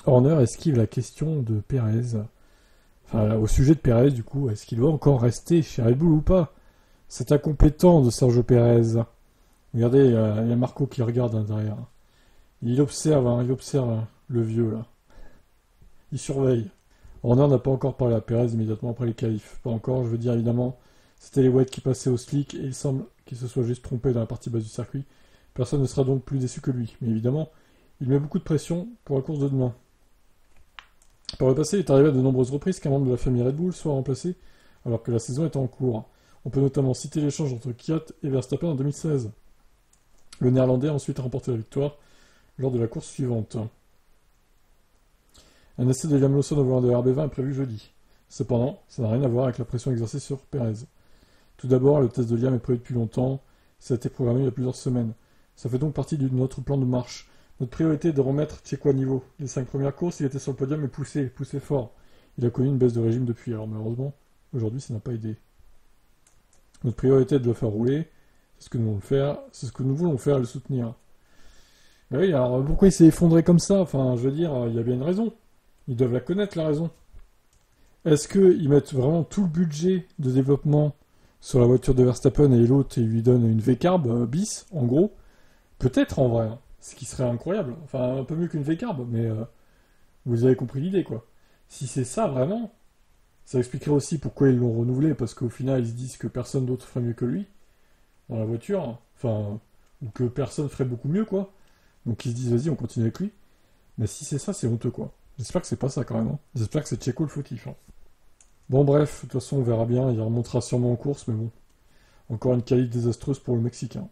Horner esquive la question de Perez. Enfin, au sujet de Perez, du coup, est-ce qu'il doit encore rester chez Red Bull ou pas? C'est incompétent de Sergio Perez. Regardez, il y a Marco qui regarde derrière. Il observe le vieux là. Il surveille. Horner n'a pas encore parlé à Perez immédiatement après les qualifs. Pas encore, je veux dire évidemment. C'était les wets qui passaient au slick et il semble qu'il se soit juste trompé dans la partie basse du circuit. Personne ne sera donc plus déçu que lui. Mais évidemment, il met beaucoup de pression pour la course de demain. Par le passé, il est arrivé à de nombreuses reprises qu'un membre de la famille Red Bull soit remplacé alors que la saison est en cours. On peut notamment citer l'échange entre Kvyat et Verstappen en 2016. Le Néerlandais a ensuite remporté la victoire lors de la course suivante. Un essai de Liam Lawson au volant de RB20 est prévu jeudi. Cependant, ça n'a rien à voir avec la pression exercée sur Perez. Tout d'abord, le test de Liam est prévu depuis longtemps, ça a été programmé il y a plusieurs semaines. Ça fait donc partie de notre plan de marche. Notre priorité est de remettre Checo à niveau. Les 5 premières courses, il était sur le podium et poussé fort. Il a connu une baisse de régime depuis, alors malheureusement, aujourd'hui ça n'a pas aidé. Notre priorité est de le faire rouler, c'est ce que nous voulons faire, c'est ce que nous voulons faire et le soutenir. Mais oui, alors pourquoi il s'est effondré comme ça? Enfin, je veux dire, il y a bien une raison. Ils doivent la connaître, la raison. Est-ce qu'ils mettent vraiment tout le budget de développement sur la voiture de Verstappen et l'autre, ils lui donnent une V-carb bis, en gros? Peut-être en vrai, hein. Ce qui serait incroyable. Enfin, un peu mieux qu'une V-carb, mais vous avez compris l'idée, quoi. Si c'est ça vraiment, ça expliquerait aussi pourquoi ils l'ont renouvelé, parce qu'au final, ils se disent que personne d'autre ferait mieux que lui dans la voiture. Enfin, ou que personne ferait beaucoup mieux, quoi. Donc ils se disent, vas-y, on continue avec lui. Mais si c'est ça, c'est honteux, quoi. J'espère que c'est pas ça, quand même, hein. J'espère que c'est Checo le fautif, hein. Bon, bref, de toute façon, on verra bien. Il remontera sûrement en course, mais bon. Encore une qualif désastreuse pour le Mexicain.